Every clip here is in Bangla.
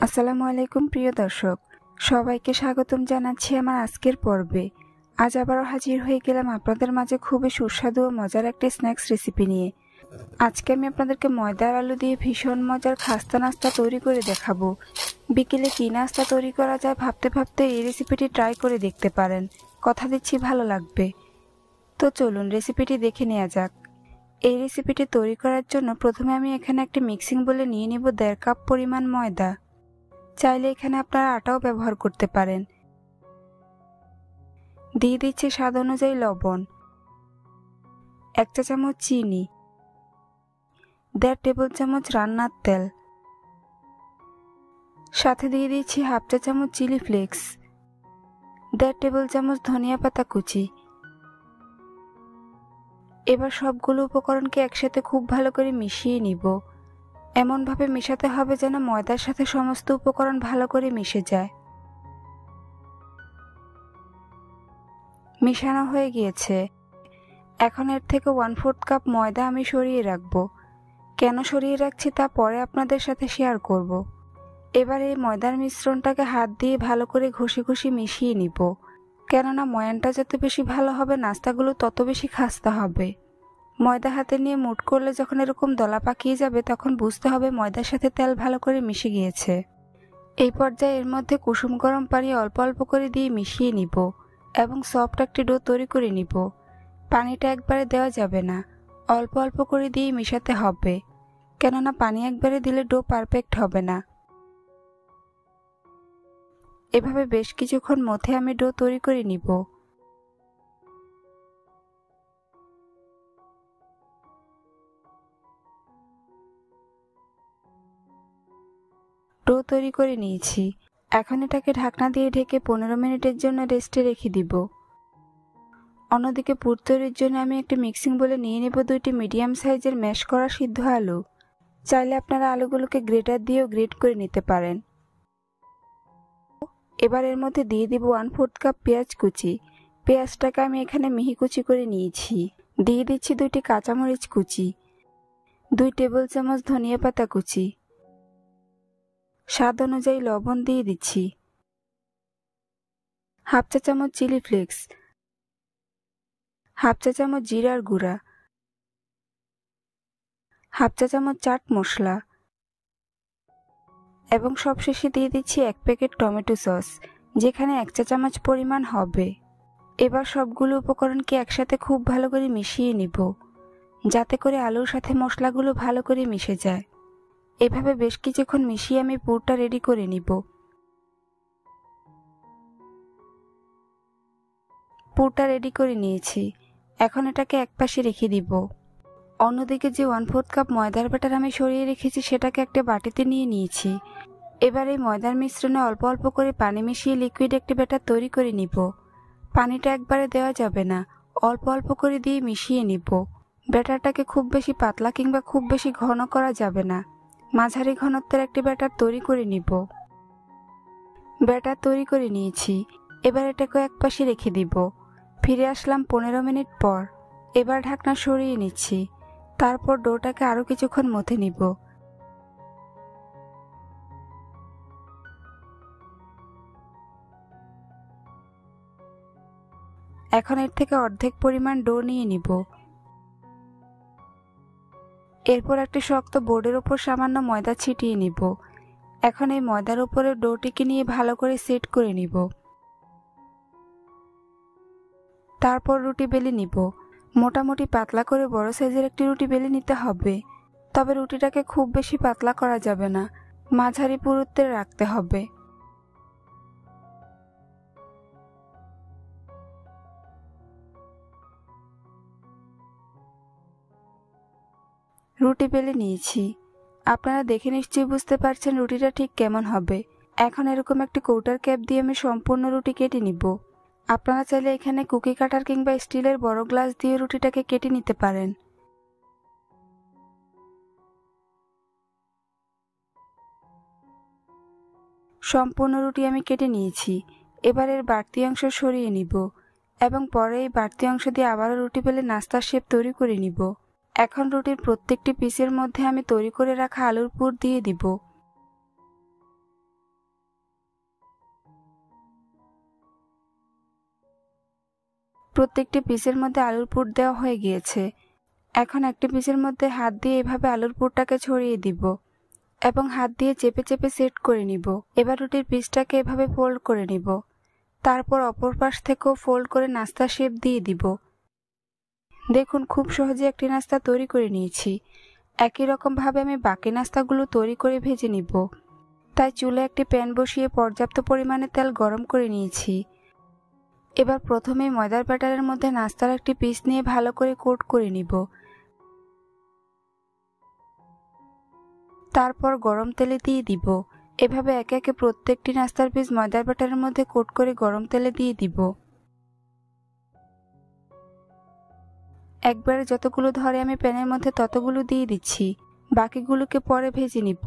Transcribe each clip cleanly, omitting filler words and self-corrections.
আসসালামু আলাইকুম প্রিয় দর্শক, সবাইকে স্বাগতম জানাচ্ছি আমার আজকের পর্বে। আজ আবারও হাজির হয়ে গেলাম আপনাদের মাঝে খুবই সুস্বাদু ও মজার একটি স্ন্যাক্স রেসিপি নিয়ে। আজকে আমি আপনাদেরকে ময়দা আর আলু দিয়ে ভীষণ মজার খাস্তা নাস্তা তৈরি করে দেখাবো। বিকেলে কী নাস্তা তৈরি করা যায় ভাবতে ভাবতে এই রেসিপিটি ট্রাই করে দেখতে পারেন, কথা দিচ্ছি ভালো লাগবে। তো চলুন রেসিপিটি দেখে নেওয়া যাক। এই রেসিপিটি তৈরি করার জন্য প্রথমে আমি এখানে একটি মিক্সিং বলে নিয়ে নিব 1.5 কাপ পরিমাণ ময়দা। চাইলে এখানে আপনারা আটাও ব্যবহার করতে পারেন। দিয়ে দিচ্ছি স্বাদ অনুযায়ী লবণ, 1 চা চামচ চিনি, 1.5 টেবিল চামচ রান্নার তেল, সাথে দিয়ে দিচ্ছি 1/2 চা চামচ চিলি ফ্লেক্স, 1.5 টেবিল চামচ ধনিয়া পাতা কুচি। এবার সবগুলো উপকরণকে একসাথে খুব ভালো করে মিশিয়ে নিব। এমনভাবে মেশাতে হবে যেন ময়দার সাথে সমস্ত উপকরণ ভালো করে মিশে যায়। মিশানো হয়ে গিয়েছে। এখন এর থেকে 1/4 কাপ ময়দা আমি সরিয়ে রাখব। কেন সরিয়ে রাখছি তা পরে আপনাদের সাথে শেয়ার করব। এবার এই ময়দার মিশ্রণটাকে হাত দিয়ে ভালো করে ঘষে ঘষে মিশিয়ে নিব, কেননা ময়ানটা যত বেশি ভালো হবে নাস্তাগুলো তত বেশি খাস্তা হবে। ময়দা হাতে নিয়ে মুঠ করলে যখন এরকম দলা পাকিয়ে যাবে তখন বুঝতে হবে ময়দার সাথে তেল ভালো করে মিশে গিয়েছে। এই পর্যায়ে এর মধ্যে কুসুম গরম পানি অল্প অল্প করে দিয়ে মিশিয়ে নিব এবং সফট একটি ডো তৈরি করে নিব। পানিটা একবারে দেওয়া যাবে না, অল্প অল্প করে দিয়ে মিশাতে হবে, কেননা পানি একবারে দিলে ডো পারফেক্ট হবে না। এভাবে বেশ কিছুক্ষণ মধ্যে আমি ডো তৈরি করে নিব। ডো তৈরি করে নিয়েছি। এখন এটাকে ঢাকনা দিয়ে ঢেকে 15 মিনিটের জন্য রেস্টে রেখে দিব। অন্যদিকে পুর তৈরির জন্য আমি একটি মিক্সিং বলে নিয়ে নেব 2টি মিডিয়াম সাইজের ম্যাশ করা সিদ্ধ আলু। চাইলে আপনারা আলুগুলোকে গ্রেটার দিয়েও গ্রেট করে নিতে পারেন। এবার এর মধ্যে দিয়ে দিব 1/4 কাপ পেঁয়াজ কুচি। পেঁয়াজটাকে আমি এখানে মিহি কুচি করে নিয়েছি। দিয়ে দিচ্ছি 2টি কাঁচামরিচ কুচি, 2 টেবিল চামচ ধনিয়া পাতা কুচি, স্বাদ অনুযায়ী লবণ দিয়ে দিচ্ছি, 1/2 চা চামচ চিলি ফ্লেক্স, 1/2 চা চামচ জিরার গুঁড়া, 1/2 চা চামচ চাট মশলা এবং সবশেষে দিয়ে দিচ্ছি 1 প্যাকেট টমেটো সস, যেখানে 1 চা চামচ পরিমাণ হবে। এবার সবগুলো উপকরণকে একসাথে খুব ভালো করে মিশিয়ে নিব, যাতে করে আলুর সাথে মশলাগুলো ভালো করে মিশে যায়। এভাবে বেশ কিছুক্ষণ মিশিয়ে আমি পুরটা রেডি করে নিব। পুরটা রেডি করে নিয়েছি। এখন এটাকে একপাশে রেখে দিব। অন্যদিকে যে 1/4 কাপ ময়দার ব্যাটার আমি সরিয়ে রেখেছি সেটাকে একটা বাটিতে নিয়ে নিয়েছি। এবার এই ময়দার মিশ্রণে অল্প অল্প করে পানি মিশিয়ে লিকুইড একটি ব্যাটার তৈরি করে নিব। পানিটা একবারে দেওয়া যাবে না, অল্প অল্প করে দিয়ে মিশিয়ে নিব। ব্যাটারটাকে খুব বেশি পাতলা কিংবা খুব বেশি ঘন করা যাবে না, মাঝারি ঘনত্বের একটি ব্যাটার তৈরি করে নিব। ব্যাটার তৈরি করে নিয়েছি। এবার এটাকে একপাশে রেখে দিব। ফিরে আসলাম 15 মিনিট পর। এবার ঢাকনা সরিয়ে নিচ্ছি। তারপর ডোটাকে আরও কিছুক্ষণ মথে নিব। এখন এর থেকে অর্ধেক পরিমাণ ডো নিয়ে নিব। এরপর একটি শক্ত বোর্ডের উপর সামান্য ময়দা ছিটিয়ে নিব। এখন এই ময়দার উপরে ডোটিকে নিয়ে ভালো করে সেট করে নিব। তারপর রুটি বেলে নিব। মোটামুটি পাতলা করে বড় সাইজের একটি রুটি বেলে নিতে হবে, তবে রুটিটাকে খুব বেশি পাতলা করা যাবে না, মাঝারি পুরুত্বের রাখতে হবে। রুটি বেলে নিয়েছি। আপনারা দেখে নিশ্চয়ই বুঝতে পারছেন রুটিটা ঠিক কেমন হবে। এখন এরকম একটি কৌটার ক্যাপ দিয়ে আমি সম্পূর্ণ রুটি কেটে নিব। আপনারা চাইলে এখানে কুকি কাটার কিংবা স্টিলের বড় গ্লাস দিয়ে রুটিটাকে কেটে নিতে পারেন। সম্পূর্ণ রুটি আমি কেটে নিয়েছি। এবার এর বাড়তি অংশ সরিয়ে নিব এবং পরে এই বাড়তি অংশ দিয়ে আবারও রুটি বেলে নাস্তার শেপ তৈরি করে নিব। এখন রুটির প্রত্যেকটি পিসের মধ্যে আমি তৈরি করে রাখা আলুর পুর দিয়ে দিব। প্রত্যেকটি পিসের মধ্যে আলুর পুর দেওয়া হয়ে গিয়েছে। এখন একটি পিসের মধ্যে হাত দিয়ে এভাবে আলুর পুরটাকে ছড়িয়ে দিব এবং হাত দিয়ে চেপে চেপে সেট করে নিব। এবার রুটির পিসটাকে এভাবে ফোল্ড করে নিব। তারপর অপর পাশ থেকেও ফোল্ড করে নাস্তা শেপ দিয়ে দিব। দেখুন খুব সহজে একটি নাস্তা তৈরি করে নিয়েছি। একই রকমভাবে আমি বাকি নাস্তাগুলো তৈরি করে ভেজে নিব। তাই চুলে একটি প্যান বসিয়ে পর্যাপ্ত পরিমাণে তেল গরম করে নিয়েছি। এবার প্রথমে ময়দার ব্যাটারের মধ্যে নাস্তার একটি পিস নিয়ে ভালো করে কোট করে নিব। তারপর গরম তেলে দিয়ে দিব। এভাবে একে একে প্রত্যেকটি নাস্তার পিস ময়দার ব্যাটারের মধ্যে কোট করে গরম তেলে দিয়ে দিব। একবারে যতগুলো ধরে আমি প্যানের মধ্যে ততগুলো দিয়ে দিচ্ছি। বাকিগুলোকে পরে ভেজে নিব।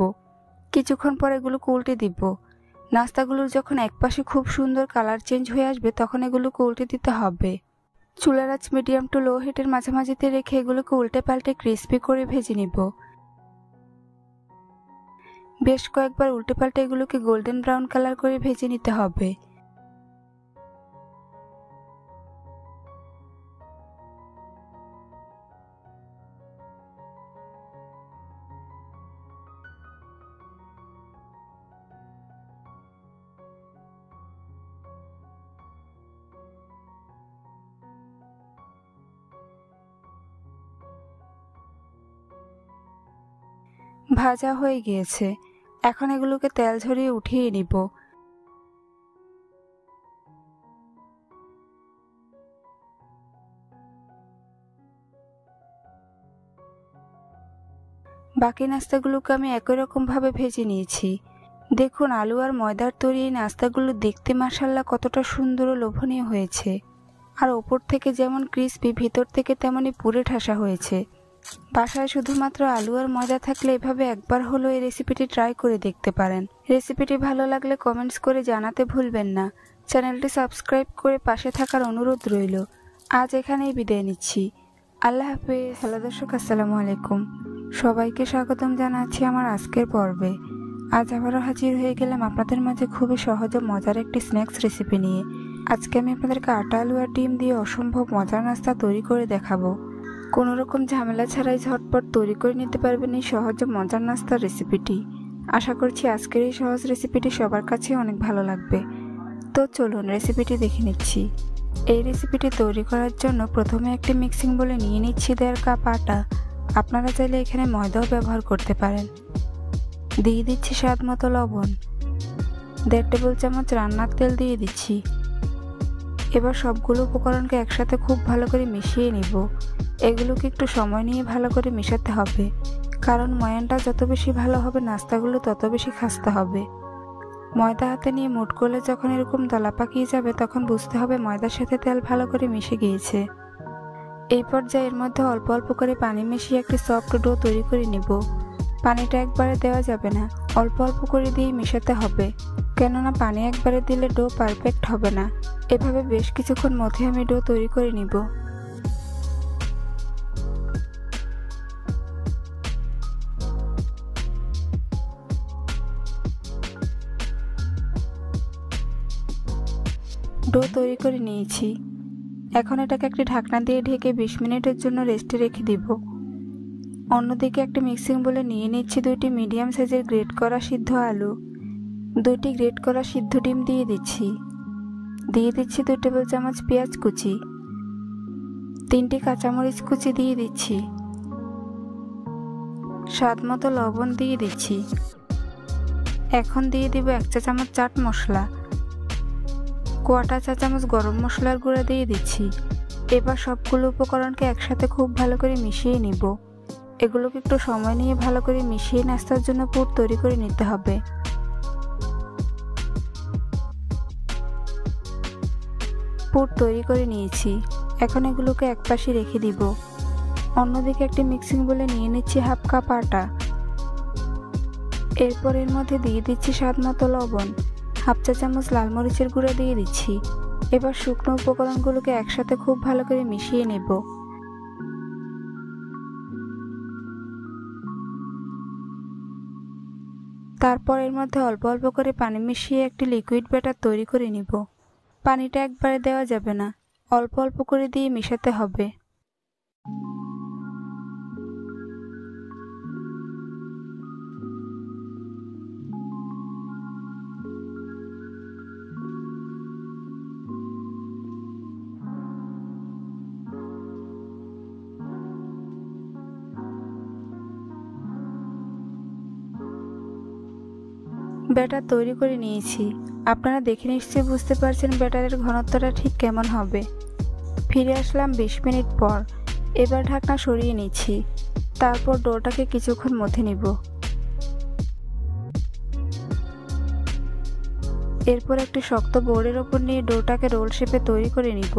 কিছুক্ষণ পর এগুলোকে উল্টে দিব। নাস্তাগুলোর যখন একপাশে খুব সুন্দর কালার চেঞ্জ হয়ে আসবে তখন এগুলোকে উল্টে দিতে হবে। চুলার আঁচ মিডিয়াম টু লো হিটের মাঝামাঝিতে রেখে এগুলোকে উল্টে পাল্টে ক্রিস্পি করে ভেজে নিব। বেশ কয়েকবার উল্টে পাল্টে এগুলোকে গোল্ডেন ব্রাউন কালার করে ভেজে নিতে হবে। ভাজা হয়ে গিয়েছে। এখন এগুলোকে তেল ঝরিয়ে উঠিয়ে নিব। বাকি নাস্তাগুলোকে আমি একই রকমভাবে ভেজে নিয়েছি। দেখুন আলু আর ময়দার তৈরি এই নাস্তাগুলো দেখতে মাশাআল্লাহ কতটা সুন্দর ও লোভনীয় হয়েছে। আর ওপর থেকে যেমন ক্রিস্পি ভিতর থেকে তেমনই পুরে ঠাসা হয়েছে। বাসায় শুধুমাত্র আলু আর ময়দা থাকলে এভাবে একবার হলো এই রেসিপিটি ট্রাই করে দেখতে পারেন। রেসিপিটি ভালো লাগলে কমেন্টস করে জানাতে ভুলবেন না। চ্যানেলটি সাবস্ক্রাইব করে পাশে থাকার অনুরোধ রইল। আজ এখানেই বিদায় নিচ্ছি। আল্লাহ হাফেজ। হ্যালো দর্শক, আসসালামু আলাইকুম। সবাইকে স্বাগতম জানাচ্ছি আমার আজকের পর্বে। আজ আবারও হাজির হয়ে গেলাম আপনাদের মাঝে খুবই সহজ ও মজার একটি স্ন্যাক্স রেসিপি নিয়ে। আজকে আমি আপনাদেরকে আটা, আলু আর ডিম দিয়ে অসম্ভব মজার নাস্তা তৈরি করে দেখাবো। কোনো রকম ঝামেলা ছাড়াই ঝটপট তৈরি করে নিতে পারবেন এই সহজ ও মজার নাস্তার রেসিপিটি। আশা করছি আজকের এই সহজ রেসিপিটি সবার কাছে অনেক ভালো লাগবে। তো চলুন রেসিপিটি দেখে নিচ্ছি। এই রেসিপিটি তৈরি করার জন্য প্রথমে একটি মিক্সিং বোলে নিয়ে নিচ্ছি 1.5 কাপ আটা। আপনারা চাইলে এখানে ময়দাও ব্যবহার করতে পারেন। দিয়ে দিচ্ছি স্বাদ মতো লবণ। 1.5 টেবিল চামচ রান্নার তেল দিয়ে দিচ্ছি। এবার সবগুলো উপকরণকে একসাথে খুব ভালো করে মিশিয়ে নিব। এগুলোকে একটু সময় নিয়ে ভালো করে মেশাতে হবে, কারণ ময়ানটা যত বেশি ভালো হবে নাস্তাগুলো তত বেশি খাস্তা হবে। ময়দা হাতে নিয়ে মুঠ করলে যখন এরকম দলা পাকিয়ে যাবে তখন বুঝতে হবে ময়দার সাথে তেল ভালো করে মিশে গিয়েছে। এই পর্যায়ে এর মধ্যে অল্প অল্প করে পানি মিশিয়ে একটি সফট ডো তৈরি করে নিব। পানিটা একবারে দেওয়া যাবে না, অল্প অল্প করে দিয়ে মেশাতে হবে, কেননা পানি একবারে দিলে ডো পারফেক্ট হবে না। এভাবে বেশ কিছুক্ষণ মধ্যে আমি ডো তৈরি করে নিব। ডো তৈরি করে নিয়েছি। এখন এটাকে একটি ঢাকনা দিয়ে ঢেকে 20 মিনিটের জন্য রেস্টে রেখে দিব। অন্যদিকে একটা মিক্সিং বোলে নিয়ে নিচ্ছি 2টি মিডিয়াম সাইজের গ্রেট করা সিদ্ধ আলু, 2টি গ্রেট করা সিদ্ধ ডিম দিয়ে দিচ্ছি। দিয়ে দিচ্ছি 2 টেবিল চামচ পেঁয়াজ কুচি, 3টি কাঁচামরিচ কুচি দিয়ে দিচ্ছি। স্বাদ মতো লবণ দিয়ে দিচ্ছি। এখন দিয়ে দিব 1 চা চামচ চাট মশলা, 1/4 চা চামচ গরম মশলার গুঁড়া দিয়ে দিচ্ছি। এবার সবগুলো উপকরণকে একসাথে খুব ভালো করে মিশিয়ে নিব। এগুলোকে একটু সময় নিয়ে ভালো করে মিশিয়ে নাস্তার জন্য পুর তৈরি করে নিতে হবে। পুর তৈরি করে নিয়েছি। এখন এগুলোকে একপাশে রেখে দিব। অন্যদিকে একটি মিক্সিং বোলে নিয়ে নিচ্ছি 1/2 কাপ আটা। এরপর এর মধ্যে দিয়ে দিচ্ছি স্বাদ মতো লবণ, 1/2 চা চামচ লাল মরিচের গুঁড়া দিয়ে দিচ্ছি। এবার শুকনো উপকরণগুলোকে একসাথে খুব ভালো করে মিশিয়ে নেব। তারপর এর মধ্যে অল্প অল্প করে পানি মিশিয়ে একটি লিকুইড ব্যাটার তৈরি করে নিব। পানিটা একবারে দেওয়া যাবে না, অল্প অল্প করে দিয়ে মিশাতে হবে। ব্যাটার তৈরি করে নিয়েছি। আপনারা দেখে নিশ্চয়ই বুঝতে পারছেন ব্যাটারের ঘনত্বটা ঠিক কেমন হবে। ফিরে আসলাম 20 মিনিট পর। এবার ঢাকনা সরিয়ে নিচ্ছি। তারপর ডোটাকে কিছুক্ষণ মথে নিব। এরপর একটি শক্ত বোর্ডের ওপর নিয়ে ডোটাকে রোল শেপে তৈরি করে নিব।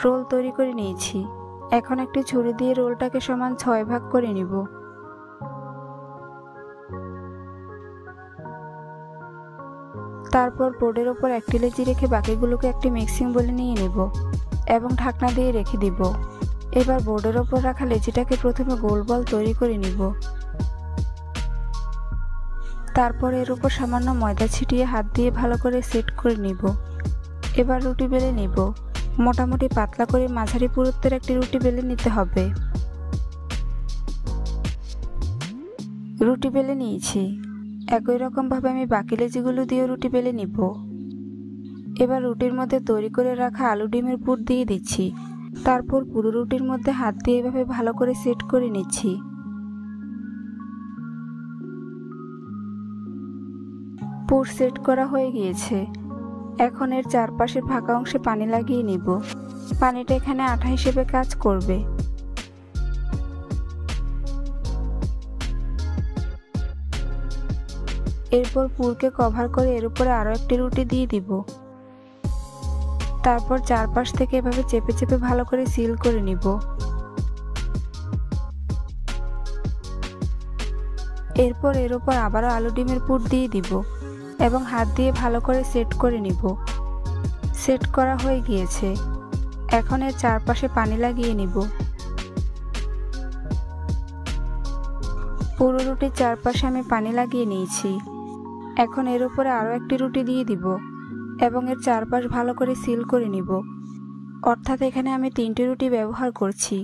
রোল তৈরি করে নিয়েছি। এখন একটি ছুরি দিয়ে রোলটাকে সমান 6 ভাগ করে নিব। তারপর বোর্ডের ওপর একটি লেচি রেখে বাকিগুলোকে একটি মিক্সিং বলে নিয়ে নেব এবং ঢাকনা দিয়ে রেখে দিব। এবার বোর্ডের ওপর রাখা লেচিটাকে প্রথমে গোল বল তৈরি করে নিব। তারপর এর উপর সামান্য ময়দা ছিটিয়ে হাত দিয়ে ভালো করে সেট করে নিব। এবার রুটি বেলে নিব। মোটামুটি পাতলা করে মাঝারি পুরুত্বের একটি রুটি বেলে নিতে হবে। রুটি বেলে নিয়েছি। একই রকমভাবে আমি বাকি লেচিগুলো দিয়ে রুটি বেলে নিব। এবার রুটির মধ্যে তৈরি করে রাখা আলু ডিমের পুর দিয়ে দিচ্ছি। তারপর পুরো রুটির মধ্যে হাত দিয়ে এভাবে ভালো করে সেট করে নিচ্ছি। পুর সেট করা হয়ে গিয়েছে। এখন এর চারপাশের ফাঁকা অংশে পানি লাগিয়ে নিব। পানিটা এখানে আঠা হিসেবে কাজ করবে। এরপর পুরকে কভার করে এর উপরে আরো একটি রুটি দিয়ে দিব। তারপর চারপাশ থেকে এভাবে চেপে চেপে ভালো করে সিল করে নিব। এরপর এর উপর আবারও আলু ডিমের পুর দিয়ে দিব এবং হাত দিয়ে ভালো করে সেট করে নিব। সেট করা হয়ে গিয়েছে। এখন এর চারপাশে পানি লাগিয়ে নিব। পুরো রুটির চারপাশে আমি পানি লাগিয়ে নিয়েছি। এখন এর উপরে আরো একটি রুটি দিয়ে দিব এবং এর চারপাশ ভালো করে সিল করে নিব। অর্থাৎ এখানে আমি 3টি রুটি ব্যবহার করছি।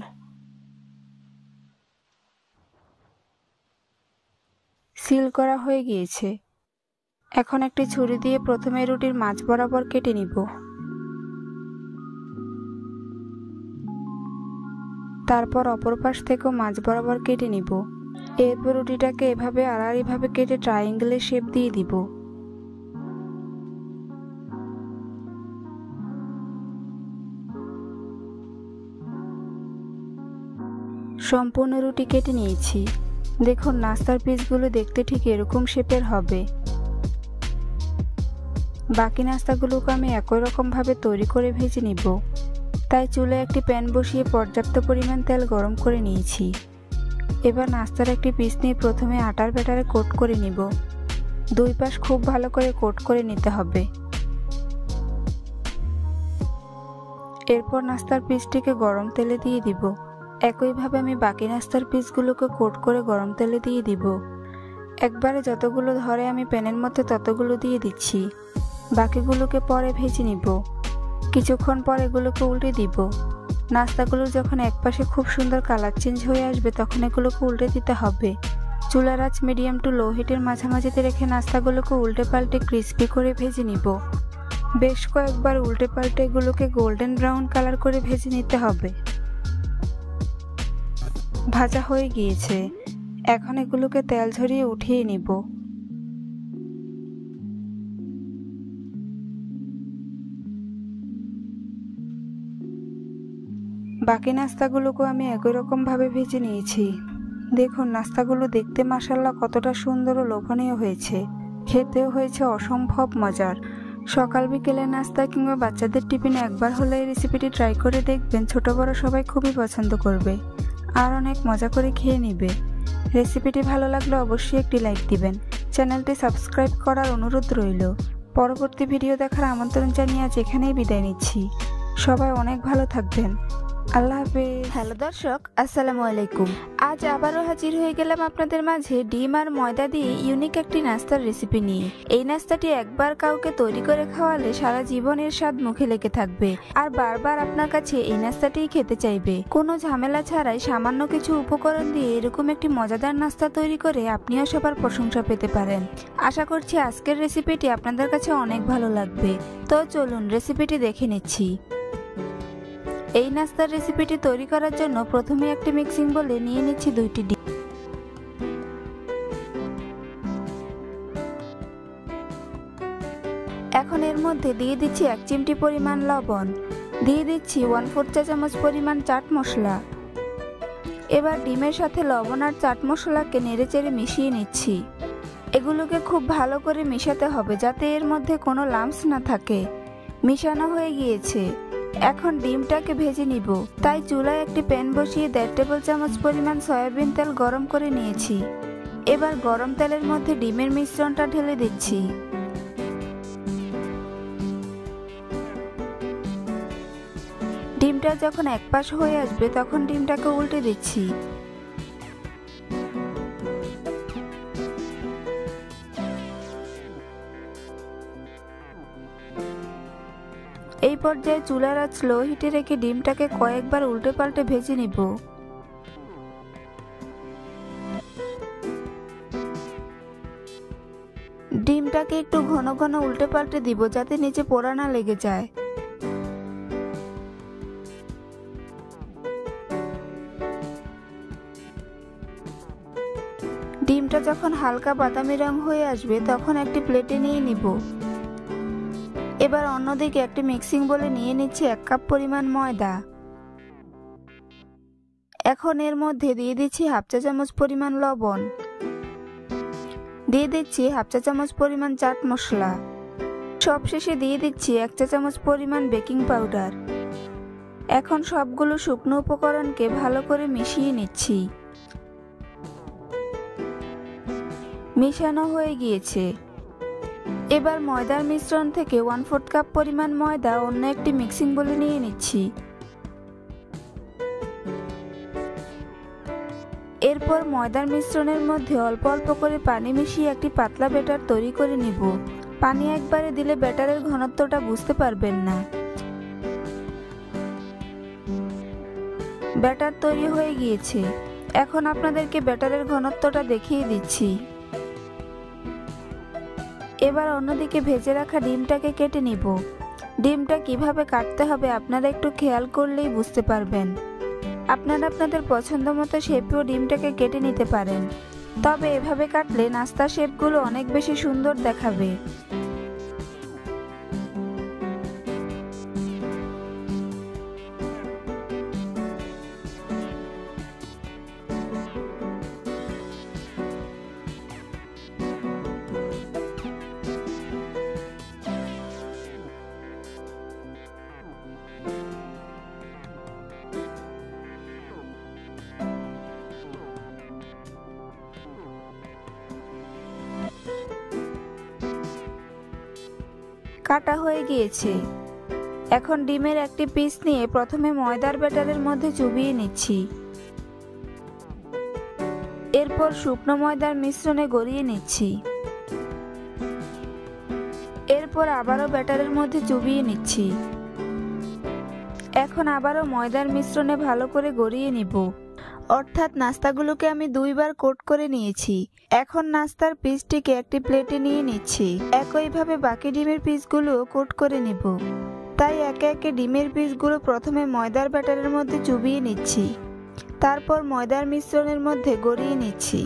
সিল করা হয়ে গিয়েছে। এখন একটি ছুরি দিয়ে প্রথমে রুটির মাঝ বরাবর কেটে নিব। তারপর অপর পাশ থেকেও মাঝ বরাবর কেটে নিব। এরপর রুটিটাকে এভাবে আড়াআড়িভাবে কেটে ট্রায়াঙ্গেলের শেপ দিয়ে দিব। সম্পূর্ণ রুটি কেটে নিয়েছি। দেখুন নাস্তার পিসগুলো দেখতে ঠিক এরকম শেপের হবে। বাকি নাস্তাগুলোকে আমি একই রকমভাবে তৈরি করে ভেজে নিব। তাই চুলায় একটি প্যান বসিয়ে পর্যাপ্ত পরিমাণ তেল গরম করে নিয়েছি। এবার নাস্তার একটি পিস নিয়ে প্রথমে আটার ব্যাটারে কোট করে নিব। দুই পাশ খুব ভালো করে কোট করে নিতে হবে। এরপর নাস্তার পিসটিকে গরম তেলে দিয়ে দিব। একইভাবে আমি বাকি নাস্তার পিসগুলোকে কোট করে গরম তেলে দিয়ে দিব। একবারে যতগুলো ধরে আমি প্যানের মধ্যে ততগুলো দিয়ে দিচ্ছি। বাকিগুলোকে পরে ভেজে নিব। কিছুক্ষণ পর এগুলোকে উল্টে দিব। নাস্তাগুলো যখন একপাশে খুব সুন্দর কালার চেঞ্জ হয়ে আসবে তখন এগুলোকে উল্টে দিতে হবে। চুলার আঁচ মিডিয়াম টু লো হিটের মাঝামাঝিতে রেখে নাস্তাগুলোকে উল্টে পাল্টে ক্রিস্পি করে ভেজে নিব। বেশ কয়েকবার উল্টে পাল্টে এগুলোকে গোল্ডেন ব্রাউন কালার করে ভেজে নিতে হবে। ভাজা হয়ে গিয়েছে। এখন এগুলোকে তেল ঝরিয়ে উঠিয়ে নিব। বাকি নাস্তাগুলোকে আমি একই রকমভাবে ভেজে নিয়েছি। দেখুন নাস্তাগুলো দেখতে মাশাআল্লাহ কতটা সুন্দর ও লোভনীয় হয়েছে। খেতেও হয়েছে অসম্ভব মজার। সকাল বিকেলের নাস্তা কিংবা বাচ্চাদের টিফিনে একবার হলে এই রেসিপিটি ট্রাই করে দেখবেন। ছোট বড় সবাই খুবই পছন্দ করবে আর অনেক মজা করে খেয়ে নেবে। রেসিপিটি ভালো লাগলে অবশ্যই একটি লাইক দিবেন। চ্যানেলটি সাবস্ক্রাইব করার অনুরোধ রইল। পরবর্তী ভিডিও দেখার আমন্ত্রণ জানিয়ে আজ এখানেই বিদায় নিচ্ছি। সবাই অনেক ভালো থাকবেন। আল্লাহ হাফেজ। হ্যালো দর্শক, আসসালামু আলাইকুম। আজ আবারও হাজির হয়ে গেলাম আপনাদের মাঝে ডিম আর ময়দা দিয়ে ইউনিক একটি নাস্তার রেসিপি নিয়ে। এই নাস্তাটি একবার কাউকে তৈরি করে খাওয়ালে সারা জীবনের স্বাদ মুখে লেগে থাকবে আর বারবার আপনার কাছে এই নাস্তাটিই খেতে চাইবে। কোনো ঝামেলা ছাড়াই সামান্য কিছু উপকরণ দিয়ে এরকম একটি মজাদার নাস্তা তৈরি করে আপনিও সবার প্রশংসা পেতে পারেন। আশা করছি আজকের রেসিপিটি আপনাদের কাছে অনেক ভালো লাগবে। তো চলুন রেসিপিটি দেখে নিচ্ছি। এই নাস্তার রেসিপিটি তৈরি করার জন্য প্রথমে একটি মিক্সিং বোলে নিয়ে নিচ্ছি 2টি ডিম। এখন এর মধ্যে দিয়ে দিচ্ছি 1 চিমটি পরিমাণ লবণ, দিয়ে দিচ্ছি 1/4 চা চামচ পরিমাণ চাট মশলা। এবার ডিমের সাথে লবণ আর চাট মশলাকে নেড়েচেড়ে মিশিয়ে নিচ্ছি। এগুলোকে খুব ভালো করে মেশাতে হবে যাতে এর মধ্যে কোনো লাম্পস না থাকে। মিশানো হয়ে গিয়েছে। এখন ডিমটাকে ভেজে নিব, তাই চুলায় একটি প্যান বসিয়ে 1.5 টেবিল চামচ পরিমাণ সয়াবিন তেল গরম করে নিয়েছি। এবার গরম তেলের মধ্যে ডিমের মিশ্রণটা ঢেলে দিচ্ছি। ডিমটা যখন এক পাশ হয়ে আসবে তখন ডিমটাকে উল্টে দিচ্ছি। এই পর্যায়ে চুলার আঁচ লো হিটে রেখে ডিমটাকে কয়েকবার উল্টে পাল্টে ভেজে নিব। ডিমটাকে একটু ঘন ঘন উল্টে পাল্টে দিব যাতে নিচে পোড়া না লেগে যায়। ডিমটা যখন হালকা বাদামি রং হয়ে আসবে তখন একটি প্লেটে নিয়ে নিব। এবার অন্যদিকে একটি মিক্সিং বোলে নিয়ে নিচ্ছি 1 কাপ পরিমাণ ময়দা। এখন এর মধ্যে দিয়ে দিচ্ছি 1/2 চা চামচ পরিমাণ লবণ, দিয়ে দিচ্ছি 1/2 চা চামচ পরিমাণ চাট মশলা, সবশেষে দিয়ে দিচ্ছি 1 চা চামচ পরিমাণ বেকিং পাউডার। এখন সবগুলো শুকনো উপকরণকে ভালো করে মিশিয়ে নিচ্ছি। মিশানো হয়ে গিয়েছে। এবার ময়দার মিশ্রণ থেকে 1/4 কাপ পরিমাণ ময়দা অন্য একটি মিক্সিং বোলে নিয়ে নিচ্ছি। এরপর ময়দার মিশ্রণের মধ্যে অল্প অল্প করে পানি মিশিয়ে একটি পাতলা ব্যাটার তৈরি করে নিব। পানি একবারে দিলে ব্যাটারের ঘনত্বটা বুঝতে পারবেন না। ব্যাটার তৈরি হয়ে গিয়েছে। এখন আপনাদেরকে ব্যাটারের ঘনত্বটা দেখিয়ে দিচ্ছি। এবার অন্যদিকে ভেজে রাখা ডিমটাকে কেটে নিব। ডিমটা কিভাবে কাটতে হবে আপনারা একটু খেয়াল করলেই বুঝতে পারবেন। আপনারা আপনাদের পছন্দ মতো শেপেও ডিমটাকে কেটে নিতে পারেন, তবে এভাবে কাটলে নাস্তার শেপগুলো অনেক বেশি সুন্দর দেখাবে। কাটা হয়ে গিয়েছে। এখন ডিমের একটি পিস নিয়ে প্রথমে ময়দার ব্যাটারের মধ্যে চুবিয়ে নিচ্ছি। এরপর শুকনো ময়দার মিশ্রণে গড়িয়ে নিচ্ছি। এরপর আবারও ব্যাটারের মধ্যে চুবিয়ে নিচ্ছি। এখন আবারও ময়দার মিশ্রণে ভালো করে গড়িয়ে নিব। অর্থাৎ নাস্তাগুলোকে আমি 2 বার কোট করে নিয়েছি। এখন নাস্তার পিসটিকে একটি প্লেটে নিয়ে নিচ্ছি। একইভাবে বাকি ডিমের পিসগুলোও কোট করে নিব। তাই একে একে ডিমের পিসগুলো প্রথমে ময়দার ব্যাটারের মধ্যে চুবিয়ে নিচ্ছি, তারপর ময়দার মিশ্রণের মধ্যে গড়িয়ে নিচ্ছি।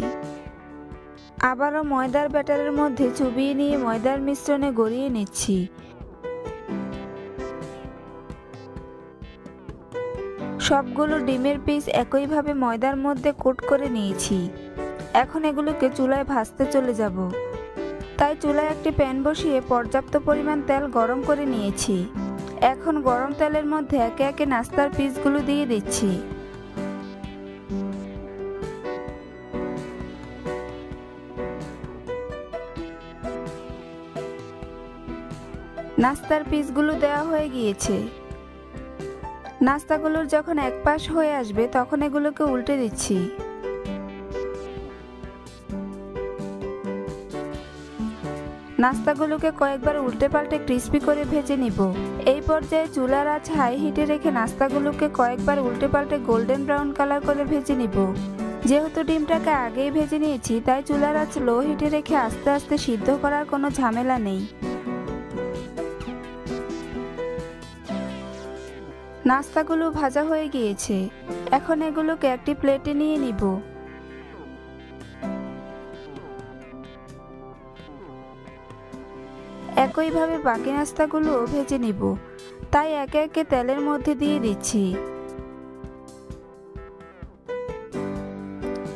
আবারও ময়দার ব্যাটারের মধ্যে চুবিয়ে নিয়ে ময়দার মিশ্রণে গড়িয়ে নিচ্ছি। সবগুলো ডিমের পিস একইভাবে ময়দার মধ্যে কোট করে নিয়েছি। এখন এগুলোকে চুলায় ভাজতে চলে যাব। তাই চুলায় একটি প্যান বসিয়ে পর্যাপ্ত পরিমাণ তেল গরম করে নিয়েছি। এখন গরম তেলের মধ্যে একে একে নাস্তার পিসগুলো দিয়ে দিচ্ছি। নাস্তার পিসগুলো দেওয়া হয়ে গিয়েছে। নাস্তাগুলোর যখন এক পাশ হয়ে আসবে তখন এগুলোকে উল্টে দিচ্ছি। নাস্তাগুলোকে কয়েকবার উল্টে পাল্টে ক্রিস্পি করে ভেজে নিব। এই পর্যায়ে চুলার আঁচ হাই হিটে রেখে নাস্তাগুলোকে কয়েকবার উল্টে পাল্টে গোল্ডেন ব্রাউন কালার করে ভেজে নিব। যেহেতু ডিমটাকে আগেই ভেজে নিয়েছি তাই চুলার আঁচ লো হিটে রেখে আস্তে আস্তে সিদ্ধ করার কোনো ঝামেলা নেই। নাস্তাগুলো ভাজা হয়ে গিয়েছে, এখন এগুলোকে একটি প্লেটে নিয়ে নিব। একইভাবে বাকি নাস্তাগুলো ভেজে নিব, তাই একে একে তেলের মধ্যে দিয়ে দিচ্ছি।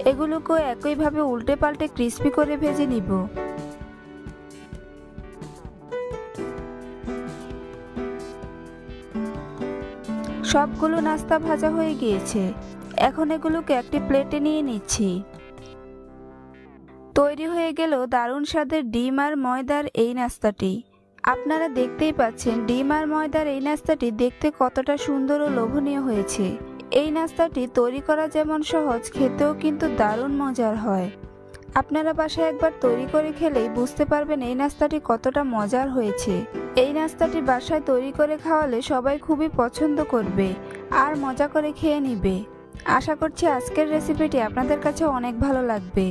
এগুলোকে একইভাবে উল্টে পাল্টে ক্রিস্পি করে ভেজে নিব। সবগুলো নাস্তা ভাজা হয়ে গিয়েছে, এখন এগুলোকে একটি প্লেটে নিয়ে নিচ্ছি। তৈরি হয়ে গেল দারুণ স্বাদের ডিম আর ময়দার এই নাস্তাটি। আপনারা দেখতেই পাচ্ছেন ডিম আর ময়দার এই নাস্তাটি দেখতে কতটা সুন্দর ও লোভনীয় হয়েছে। এই নাস্তাটি তৈরি করা যেমন সহজ, খেতেও কিন্তু দারুণ মজার হয়। আপনারা বাসায় একবার তৈরি করে খেলেই বুঝতে পারবেন এই নাস্তাটি কতটা মজার হয়েছে। এই নাস্তাটি বাসায় তৈরি করে খাওয়ালে সবাই খুবই পছন্দ করবে আর মজা করে খেয়ে নিবে। আশা করছি আজকের রেসিপিটি আপনাদের কাছে অনেক ভালো লাগবে।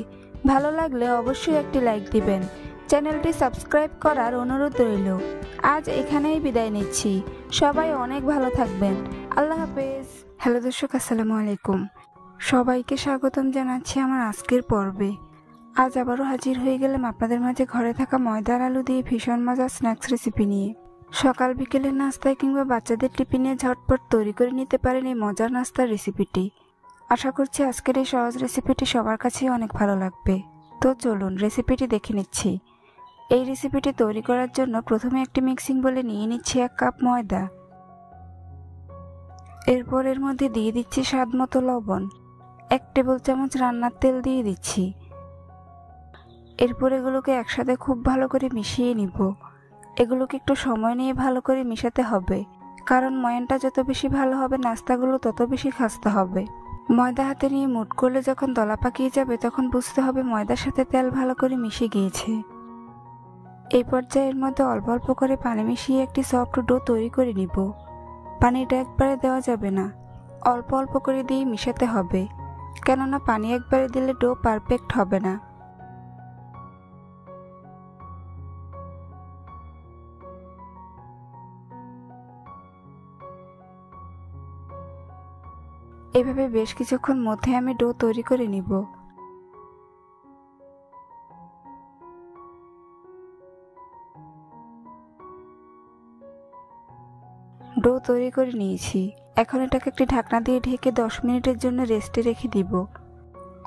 ভালো লাগলে অবশ্যই একটি লাইক দিবেন। চ্যানেলটি সাবস্ক্রাইব করার অনুরোধ রইল। আজ এখানেই বিদায় নিচ্ছি। সবাই অনেক ভালো থাকবেন। আল্লাহ হাফেজ। হ্যালো দর্শক, আসসালামু আলাইকুম। সবাইকে স্বাগতম জানাচ্ছি আমার আজকের পর্বে। আজ আবারও হাজির হয়ে গেলাম আপনাদের মাঝে ঘরে থাকা ময়দার আলু দিয়ে ভীষণ মজার স্ন্যাক্স রেসিপি নিয়ে। সকাল বিকেলের নাস্তায় কিংবা বাচ্চাদের টিফিনে ঝটপট তৈরি করে নিতে পারেন এই মজার নাস্তার রেসিপিটি। আশা করছি আজকের এই সহজ রেসিপিটি সবার কাছেই অনেক ভালো লাগবে। তো চলুন রেসিপিটি দেখে নিচ্ছি। এই রেসিপিটি তৈরি করার জন্য প্রথমে একটি মিক্সিং বোলে নিয়ে নিচ্ছি 1 কাপ ময়দা। এরপর এর মধ্যে দিয়ে দিচ্ছি স্বাদ মতো লবণ, 1 টেবিল চামচ রান্নার তেল দিয়ে দিচ্ছি। এরপর এগুলোকে একসাথে খুব ভালো করে মিশিয়ে নিব। এগুলোকে একটু সময় নিয়ে ভালো করে মিশাতে হবে, কারণ ময়ানটা যত বেশি ভালো হবে নাস্তাগুলো তত বেশি খাস্তা হবে। ময়দা হাতে নিয়ে মুঠ করলে যখন দলা পাকিয়ে যাবে তখন বুঝতে হবে ময়দার সাথে তেল ভালো করে মিশে গিয়েছে। এই পর্যায়ে এর মধ্যে অল্প অল্প করে পানি মিশিয়ে একটি সফট ডো তৈরি করে নিব। পানিটা একবারে দেওয়া যাবে না, অল্প অল্প করে দিয়ে মিশাতে হবে, কেননা পানি একবারে দিলে ডো পারফেক্ট হবে না। এভাবে বেশ কিছুক্ষণ মধ্যে আমি ডো তৈরি করে নিব। ডো তৈরি করে নিয়েছি, এখন এটাকে একটি ঢাকনা দিয়ে ঢেকে 10 মিনিটের জন্য রেস্টে রেখে দিব।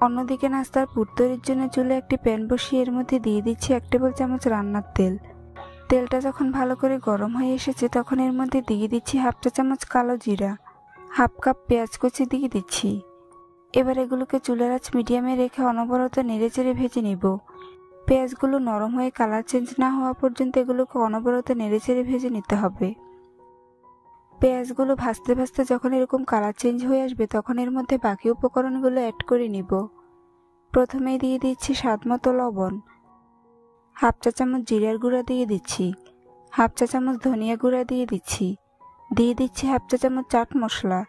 অন্যদিকে নাস্তার পুর তৈরির জন্য চুলে একটি প্যান বসিয়ে এর মধ্যে দিয়ে দিচ্ছি 1 টেবিল চামচ রান্নার তেল। তেলটা যখন ভালো করে গরম হয়ে এসেছে তখন এর মধ্যে দিয়ে দিচ্ছি 1/2 চা চামচ কালো জিরা, 1/2 কাপ পেঁয়াজ কুচি দিয়ে দিচ্ছি। এবার এগুলোকে চুলার আঁচ মিডিয়ামে রেখে অনবরত নেড়েচেড়ে ভেজে নিব। পেঁয়াজগুলো নরম হয়ে কালার চেঞ্জ না হওয়া পর্যন্ত এগুলোকে অনবরত নেড়েচেড়ে ভেজে নিতে হবে। পেঁয়াজগুলো ভাজতে ভাজতে যখন এরকম কালার চেঞ্জ হয়ে আসবে তখন এর মধ্যে বাকি উপকরণগুলো অ্যাড করে নিব। প্রথমেই দিয়ে দিচ্ছি স্বাদ মতো লবণ, 1/2 চা চামচ জিরার গুঁড়া দিয়ে দিচ্ছি, 1/2 চা চামচ ধনিয়া গুঁড়া দিয়ে দিচ্ছি, দিয়ে দিচ্ছি 1/2 চা চামচ চাট মশলা,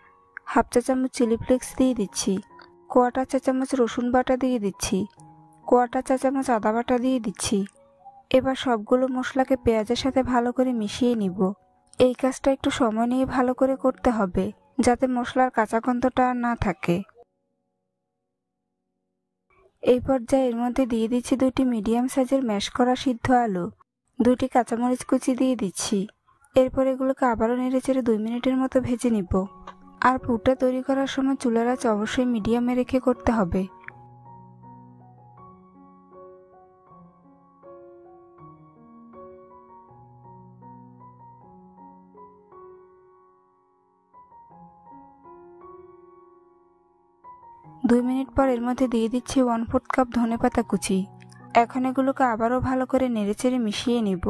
1/2 চা চামচ চিলি ফ্লেক্স দিয়ে দিচ্ছি, 1/4 চা চামচ রসুন বাটা দিয়ে দিচ্ছি, 1/4 চা চামচ আদা বাটা দিয়ে দিচ্ছি। এবার সবগুলো মশলাকে পেঁয়াজের সাথে ভালো করে মিশিয়ে নিব। এই কাজটা একটু সময় নিয়ে ভালো করে করতে হবে, যাতে মশলার কাঁচা গন্ধটা না থাকে। এই পর্যায়ে এর মধ্যে দিয়ে দিচ্ছি 2টি মিডিয়াম সাইজের ম্যাশ করা সিদ্ধ আলু, 2টি কাঁচামরিচ কুচি দিয়ে দিচ্ছি। এরপর এগুলোকে আবারও নেড়েচেড়ে 2 মিনিটের মতো ভেজে নিব। আর পুরটা তৈরি করার সময় চুলার আঁচ অবশ্যই মিডিয়ামে রেখে করতে হবে। দুই মিনিট পর এর মধ্যে দিয়ে দিচ্ছি 1/4 কাপ ধনেপাতা কুচি। এখন এগুলোকে আবারও ভালো করে নেড়েচেড়ে মিশিয়ে নিব।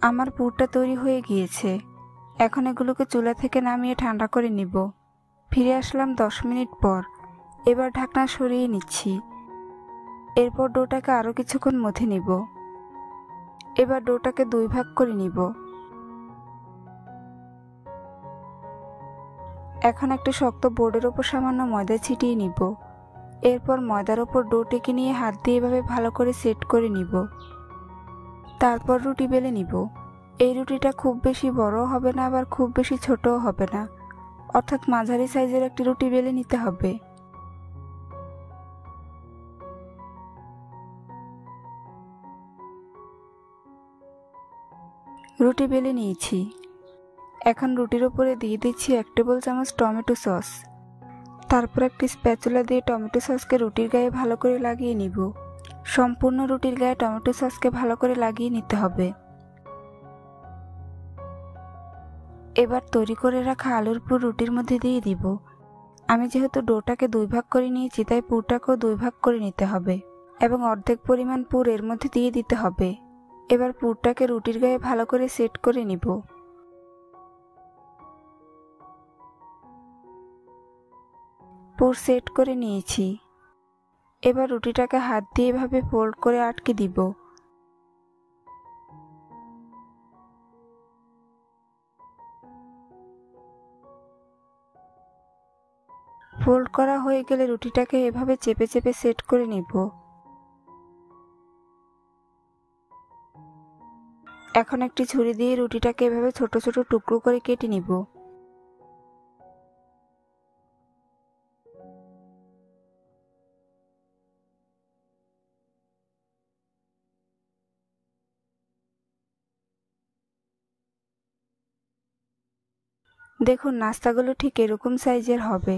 আমার পুরটা তৈরি হয়ে গিয়েছে। এখন এগুলোকে চুলা থেকে নামিয়ে ঠান্ডা করে নিব। ফিরে আসলাম 10 মিনিট পর। এবার ঢাকনা সরিয়ে নিচ্ছি। এরপর ডোটাকে আরও কিছুক্ষণ মথে নিব। এবার ডোটাকে 2 ভাগ করে নিব। এখন একটি শক্ত বোর্ডের ওপর সামান্য ময়দা ছিটিয়ে নিব। এরপর ময়দার ওপর ডোটাকে নিয়ে হাত দিয়ে এভাবে ভালো করে সেট করে নিব। তারপর রুটি বেলে নিব। এই রুটিটা খুব বেশি বড়ও হবে না, আবার খুব বেশি ছোটও হবে না, অর্থাৎ মাঝারি সাইজের একটি রুটি বেলে নিতে হবে। রুটি বেলে নিয়েছি। এখন রুটির উপরে দিয়ে দিচ্ছি 1 টেবিল চামচ টমেটো সস। তারপর একটি স্প্যাচুলা দিয়ে টমেটো সসকে রুটির গায়ে ভালো করে লাগিয়ে নিব। সম্পূর্ণ রুটির গায়ে টমেটো সসকে ভালো করে লাগিয়ে নিতে হবে। এবার তৈরি করে রাখা আলুর পুর রুটির মধ্যে দিয়ে দিব। আমি যেহেতু ডোটাকে 2 ভাগ করে নিয়েছি, তাই পুরটাকেও 2 ভাগ করে নিতে হবে এবং অর্ধেক পরিমাণ পুর এর মধ্যে দিয়ে দিতে হবে। এবার পুরটাকে রুটির গায়ে ভালো করে সেট করে নিব। পুর সেট করে নিয়েছি। এবার রুটিটাকে হাত দিয়ে এভাবে ফোল্ড করে আটকে দিব। ফোল্ড করা হয়ে গেলে রুটিটাকে এভাবে চেপে চেপে সেট করে নিব। এখন একটি ছুরি দিয়ে রুটিটাকে এভাবে ছোট ছোট টুকরো করে কেটে নিব। দেখুন, নাস্তাগুলো ঠিক এরকম সাইজের হবে।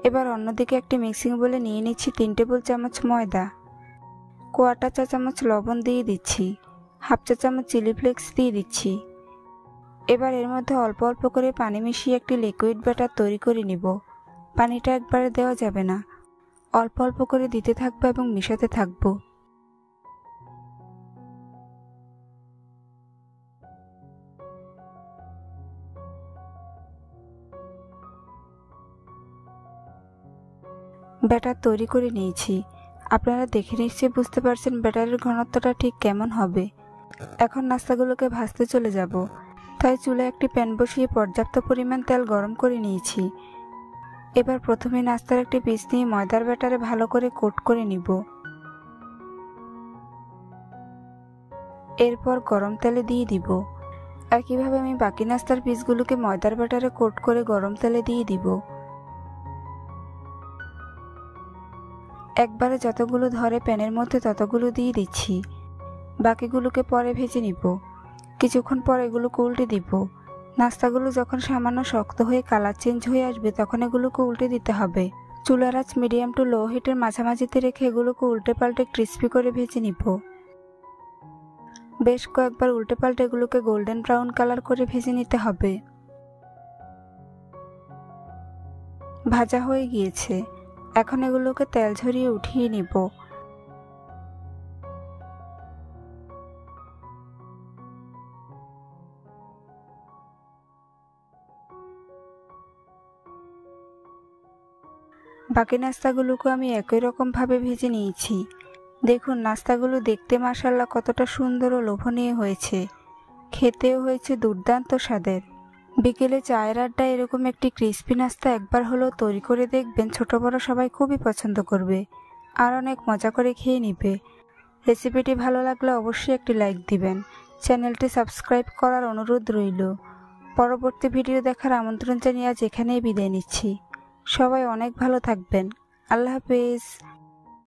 এবার অন্যদিকে একটি মিক্সিং বলে নিয়ে নিচ্ছি 3 টেবিল চামচ ময়দা, 1/4 চা চামচ লবণ দিয়ে দিচ্ছি, 1/2 চা চামচ চিলি ফ্লেক্স দিয়ে দিচ্ছি। এবার এর মধ্যে অল্প অল্প করে পানি মিশিয়ে একটি লিকুইড ব্যাটার তৈরি করে নিব। পানিটা একবারে দেওয়া যাবে না, অল্প অল্প করে দিতে থাকবো এবং মিশাতে থাকবো। ব্যাটার তৈরি করে নিয়েছি। আপনারা দেখে নিশ্চয়ই বুঝতে পারছেন ব্যাটারের ঘনত্বটা ঠিক কেমন হবে। এখন নাস্তাগুলোকে ভাজতে চলে যাব, তাই চুলায় একটি প্যান বসিয়ে পর্যাপ্ত পরিমাণ তেল গরম করে নিয়েছি। এবার প্রথমে নাস্তার একটি পিস নিয়ে ময়দার ব্যাটারে ভালো করে কোট করে নিব। এরপর গরম তেলে দিয়ে দিব। একইভাবে আমি বাকি নাস্তার পিসগুলোকে ময়দার ব্যাটারে কোট করে গরম তেলে দিয়ে দিব। একবারে যতগুলো ধরে প্যানের মধ্যে ততগুলো দিয়ে দিচ্ছি। বাকিগুলোকে পরে ভেজে নিব। কিছুক্ষণ পর এগুলোকে উল্টে দিব। নাস্তাগুলো যখন সামান্য শক্ত হয়ে কালার চেঞ্জ হয়ে আসবে, তখন এগুলোকে উল্টে দিতে হবে। চুলার আঁচ মিডিয়াম টু লো হিটের মাঝামাঝিতে রেখে এগুলোকে উল্টে পাল্টে ক্রিস্পি করে ভেজে নিব। বেশ কয়েকবার উল্টে পাল্টে এগুলোকে গোল্ডেন ব্রাউন কালার করে ভেজে নিতে হবে। ভাজা হয়ে গিয়েছে। এখন এগুলোকে তেল ঝরিয়ে উঠিয়ে নিব। বাকি নাস্তাগুলোকে আমি একই রকম ভাবে ভেজে নিয়েছি। দেখুন, নাস্তাগুলো দেখতে মাশাআল্লাহ কতটা সুন্দর ও লোভনীয় হয়েছে। খেতেও হয়েছে দুর্দান্ত স্বাদের। বিকেলে চায়ের আড্ডায় এরকম একটি ক্রিস্পি নাস্তা একবার হলেও তৈরি করে দেখবেন। ছোট বড় সবাই খুবই পছন্দ করবে আর অনেক মজা করে খেয়ে নিবে। রেসিপিটি ভালো লাগলে অবশ্যই একটি লাইক দিবেন। চ্যানেলটি সাবস্ক্রাইব করার অনুরোধ রইল। পরবর্তী ভিডিও দেখার আমন্ত্রণ জানিয়ে আজ এখানেই বিদায় নিচ্ছি। সবাই অনেক ভালো থাকবেন। আল্লাহ হাফেজ।